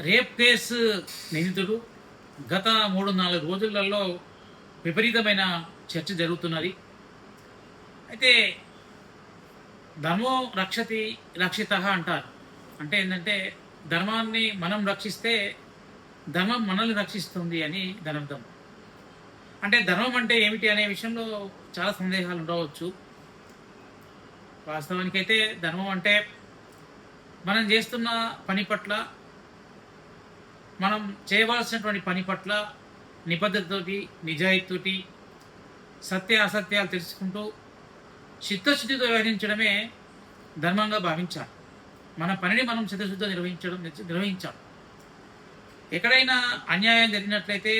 Rape case నిందితుడు గత 3-4 రోజులలో విపరీతమైన చర్చ జరుగుతున్నది. అయితే ధర్మో రక్షతి రక్షితః అంటారు. అంటే ఏంటంటే ధర్మాన్ని మనం రక్షిస్తే ధర్మం మనల్ని రక్షిస్తుంది అని దాని అర్థం. అంటే ధర్మం అంటే ఏమిటి అనే విషయంలో చాలా సందేహాలు ఉండవచ్చు. వాస్తవానికైతే ధర్మం అంటే మనం చేస్తున్న పని పట్ల, మనం చేయవలసినటువంటి పని పట్ల నిబద్ధతతోటి, నిజాయితీతోటి, సత్య అసత్యాలు తెలుసుకుంటూ చిత్తశుద్ధితో వ్యవహరించడమే ధర్మంగా భావించాలి. మన పనిని మనం చిత్తశుద్ధితో నిర్వహించాలి. ఎక్కడైనా అన్యాయం జరిగినట్లయితే,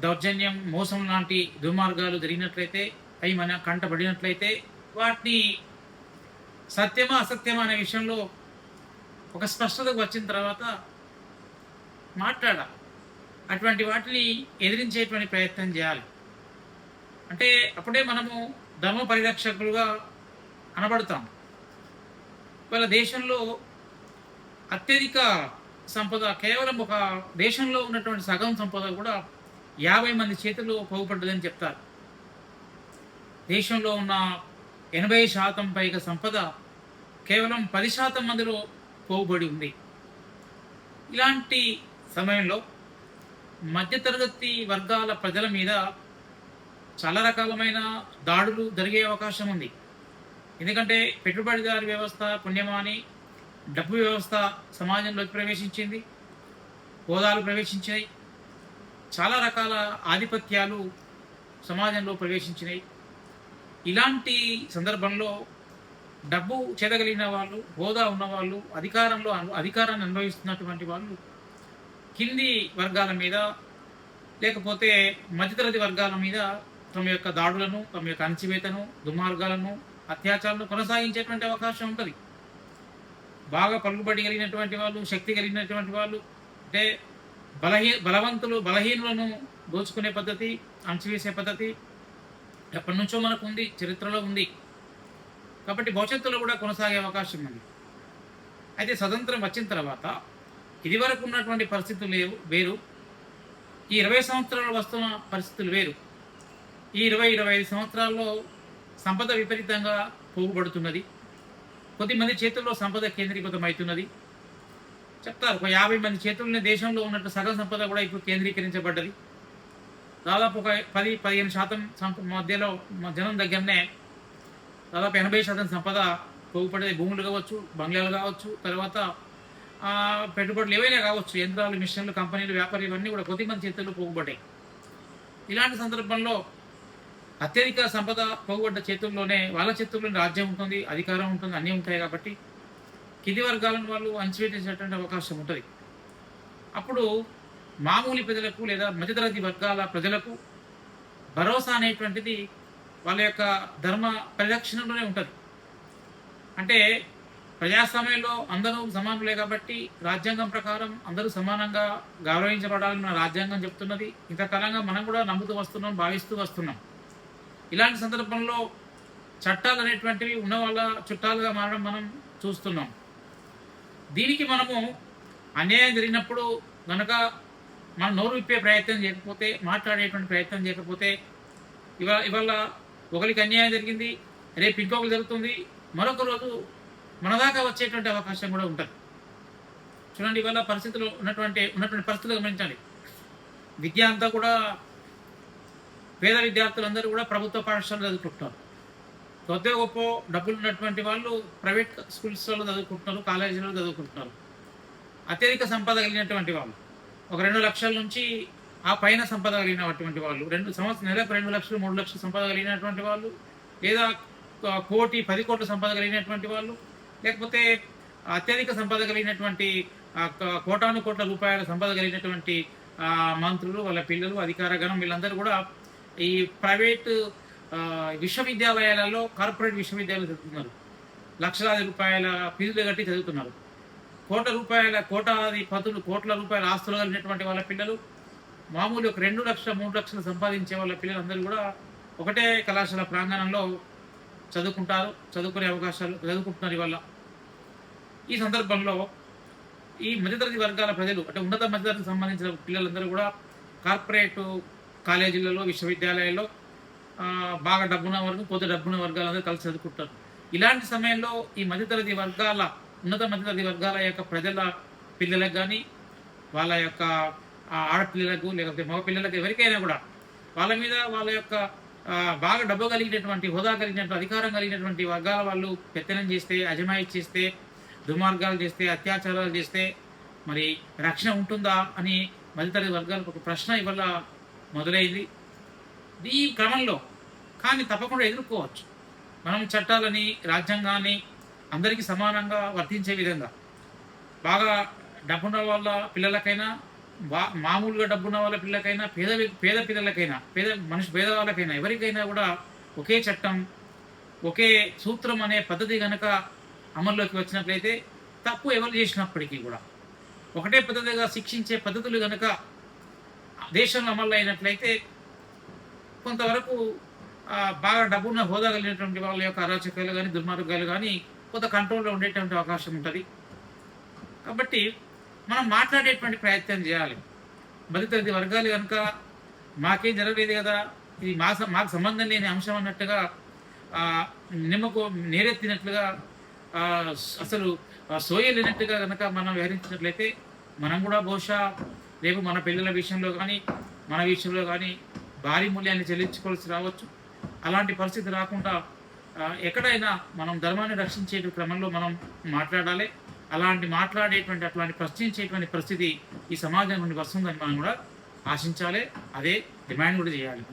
దౌర్జన్యం, మోసం లాంటి దుర్మార్గాలు జరిగినట్లయితే, అవి మన కంటబడినట్లయితే వాటిని సత్యమా అసత్యమా అనే విషయంలో ఒక స్పష్టతకు వచ్చిన తర్వాత మాట్లాడాలి. అటువంటి వాటిని ఎదిరించేటువంటి ప్రయత్నం చేయాలి. అంటే అప్పుడే మనము ధర్మ పరిరక్షకులుగా అనబడతాం. వాళ్ళ దేశంలో అత్యధిక సంపద కేవలం ఒక దేశంలో ఉన్నటువంటి సగం సంపద కూడా 50 మంది చేతుల్లో పోగుపడ్డదని చెప్తారు. దేశంలో ఉన్న 80% పైగా సంపద కేవలం 10% మందిలో పోగుబడి ఉంది. ఇలాంటి సమయంలో మధ్యతరగతి వర్గాల ప్రజల మీద చాలా రకాలమైన దాడులు జరిగే అవకాశం ఉంది. ఎందుకంటే పెట్టుబడిదారు వ్యవస్థ పుణ్యమాని డబ్బు వ్యవస్థ సమాజంలోకి ప్రవేశించింది, హోదాలు ప్రవేశించాయి, చాలా రకాల ఆధిపత్యాలు సమాజంలో ప్రవేశించినాయి. ఇలాంటి సందర్భంలో డబ్బు చేతగలిగిన వాళ్ళు, హోదా ఉన్నవాళ్ళు, అధికారాన్ని అనుభవిస్తున్నటువంటి వాళ్ళు కింది వర్గాల మీద లేకపోతే మధ్యతరగతి వర్గాల మీద తమ యొక్క దాడులను, తమ యొక్క అణచివేతను, దుర్మార్గాలను, అత్యాచారాలను కొనసాగించేటువంటి అవకాశం ఉంటుంది. బాగా పలుకుబడి కలిగినటువంటి వాళ్ళు, శక్తి కలిగినటువంటి వాళ్ళు, అంటే బలవంతులు బలహీనులను దోచుకునే పద్ధతి, అణచివేసే పద్ధతి ఎప్పటి నుంచో మనకు ఉంది, చరిత్రలో ఉంది. కాబట్టి భవిష్యత్తులో కూడా కొనసాగే అవకాశం ఉంది. అయితే స్వతంత్రం వచ్చిన తర్వాత ఇదివరకు ఉన్నటువంటి పరిస్థితులు వేరు, ఈ 20 సంవత్సరాలు వస్తున్న పరిస్థితులు వేరు. ఈ 20-25 సంవత్సరాల్లో సంపద విపరీతంగా పోగుపడుతున్నది. కొద్దిమంది చేతుల్లో సంపద కేంద్రీకృతం అవుతున్నది. చెప్తారు, ఒక 50 మంది చేతుల్లోనే దేశంలో ఉన్నట్టు సగం సంపద కూడా ఇప్పుడు కేంద్రీకరించబడ్డది. దాదాపు ఒక 10-15% మధ్యలో జనం దగ్గరనే దాదాపు 80% సంపద పోగుపడేది. భూములు కావచ్చు, బంగ్లాలు కావచ్చు, తర్వాత పెట్టుబడులు ఏవైనా కావచ్చు, యంత్రాలు, మిషన్లు, కంపెనీలు, వ్యాపారాలు ఇవన్నీ కూడా కొద్దిమంది చేతుల్లో పోగుపడ్డాయి. ఇలాంటి సందర్భంలో అత్యధిక సంపద పోగుపడ్డ చేతుల్లోనే వాళ్ళ చేతుల్లోనే రాజ్యం ఉంటుంది, అధికారం ఉంటుంది, అన్నీ ఉంటాయి. కాబట్టి కింది వర్గాలను వాళ్ళు అణచివేసేటువంటి అవకాశం ఉంటుంది. అప్పుడు మామూలు ప్రజలకు లేదా మధ్యతరగతి వర్గాల ప్రజలకు భరోసా అనేటువంటిది వాళ్ళ యొక్క ధర్మ పరిరక్షణలోనే ఉంటుంది. అంటే ప్రజాస్వామ్యంలో అందరూ సమానులే కాబట్టి రాజ్యాంగం ప్రకారం అందరూ సమానంగా గౌరవించబడాలని మన రాజ్యాంగం చెప్తున్నది. ఇంతకాలంగా మనం కూడా నమ్ముతూ వస్తున్నాం, భావిస్తూ వస్తున్నాం. ఇలాంటి సందర్భంలో చట్టాలు అనేటువంటివి ఉన్న వాళ్ళ చుట్టాలుగా మారడం మనం చూస్తున్నాం. దీనికి మనము అన్యాయం జరిగినప్పుడు కనుక మనం నోరు విప్పే ప్రయత్నం చేయకపోతే, మాట్లాడేటువంటి ప్రయత్నం చేయకపోతే, ఇవాళ ఒకరికి అన్యాయం జరిగింది, రేపు ఇంకొకరు జరుగుతుంది, మరొక రోజు మన దాకా వచ్చేటువంటి అవకాశం కూడా ఉంటుంది. చూడండి, ఇవాళ పరిస్థితులు ఉన్నటువంటి పరిస్థితులు గమనించాలి. విద్య అంతా కూడా పేద విద్యార్థులందరూ కూడా ప్రభుత్వ పాఠశాలలో చదువుకుంటున్నారు. కొద్ది గొప్ప డబ్బులు ఉన్నటువంటి వాళ్ళు ప్రైవేట్ స్కూల్స్లో చదువుకుంటున్నారు, కాలేజీలో చదువుకుంటున్నారు. అత్యధిక సంపద కలిగినటువంటి వాళ్ళు ఒక 2 లక్షల నుంచి ఆ పైన సంపద కలిగినటువంటి వాళ్ళు, నెలకు 2 లక్షలు 3 లక్షలు సంపద కలిగినటువంటి వాళ్ళు, లేదా 1 కోటి 10 కోట్ల సంపద కలిగినటువంటి వాళ్ళు, లేకపోతే అత్యధిక సంపద కలిగినటువంటి కోటాను కోట్ల రూపాయల సంపద కలిగినటువంటి మంత్రులు, వాళ్ళ పిల్లలు, అధికార గణం, వీళ్ళందరూ కూడా ఈ ప్రైవేటు విశ్వవిద్యాలయాలలో, కార్పొరేట్ విశ్వవిద్యాలయాలు చదువుతున్నారు. లక్షలాది రూపాయల ఫీజులు కట్టి చదువుతున్నారు. కోట్ల రూపాయల ఆస్తులు కలిగినటువంటి వాళ్ళ పిల్లలు, మామూలు ఒక 2 లక్షల 3 లక్షలు సంపాదించే వాళ్ళ పిల్లలందరూ కూడా ఒకటే కళాశాల ప్రాంగణంలో చదువుకుంటున్నారు ఇవాళ. ఈ సందర్భంలో ఈ మధ్యతరగతి వర్గాల ప్రజలు అంటే ఉన్నత మధ్యతరగతికి సంబంధించిన పిల్లలందరూ కూడా కార్పొరేట్ కాలేజీలలో, విశ్వవిద్యాలయాల్లో బాగా డబ్బున్న వరకు కొద్ది డబ్బున్న వర్గాలందరూ కలిసి చదువుకుంటారు. ఇలాంటి సమయంలో ఈ మధ్యతరగతి వర్గాల ఉన్నత మధ్యతరగతి వర్గాల యొక్క ప్రజల పిల్లలకు కానీ, వాళ్ళ యొక్క ఆడపిల్లలకు లేకపోతే మగ పిల్లలకు ఎవరికైనా కూడా వాళ్ళ మీద వాళ్ళ యొక్క బాగా డబ్బు కలిగినటువంటి, హోదా కలిగినటువంటి, అధికారం కలిగినటువంటి వర్గాల వాళ్ళు పెత్తనం చేస్తే, అజమాయిషీ చేస్తే, దుర్మార్గాలు చేస్తే, అత్యాచారాలు చేస్తే మరి రక్షణ ఉంటుందా అని మధ్యతరగతి వర్గాలకు ఒక ప్రశ్న ఇవాళ మొదలైంది. ఈ క్రమంలో కానీ తప్పకుండా ఎదుర్కోవచ్చు. మనం చట్టాలని, రాజ్యాంగాన్ని అందరికీ సమానంగా వర్తించే విధంగా బాగా డబ్బున్న వాళ్ళ పిల్లలకైనా, మామూలుగా డబ్బున్న వాళ్ళ పిల్లలకైనా, పేద పిల్లలకైనా, పేదవాళ్ళకైనా ఎవరికైనా కూడా ఒకే చట్టం, ఒకే సూత్రం అనే పద్ధతి కనుక అమల్లోకి వచ్చినట్లయితే తప్పు ఎవరు చేసినప్పటికీ కూడా ఒకటే పద్ధతిగా శిక్షించే పద్ధతులు కనుక దేశంలో అమలు అయినట్లయితే కొంతవరకు బాగా డబ్బున్న హోదా కలిగినటువంటి వాళ్ళ యొక్క అరాచకాలు కానీ, దుర్మార్గాలు కానీ కొంత కంట్రోల్లో ఉండేటువంటి అవకాశం ఉంటుంది. కాబట్టి మనం మాట్లాడేటువంటి ప్రయత్నం చేయాలి. మధ్యతరగతి వర్గాలు కనుక మాకేం జరగలేదు కదా, ఇది మాకు సంబంధం లేని అంశం అన్నట్టుగా నిమ్మకు నేరెత్తినట్లుగా అసలు సోయలేనట్టుగా కనుక మనం వ్యవహరించినట్లయితే మనం కూడా బహుశా రేపు మన పిల్లల విషయంలో కానీ, మన విషయంలో కానీ భారీ మూల్యాన్ని చెల్లించుకోవాల్సి రావచ్చు. అలాంటి పరిస్థితి రాకుండా ఎక్కడైనా మనం ధర్మాన్ని రక్షించే క్రమంలో మనం మాట్లాడాలి. అట్లాంటి ప్రశ్నించేటువంటి పరిస్థితి ఈ సమాజం నుండి వస్తుందని మనం కూడా ఆశించాలి. అదే డిమాండ్ కూడా చేయాలి.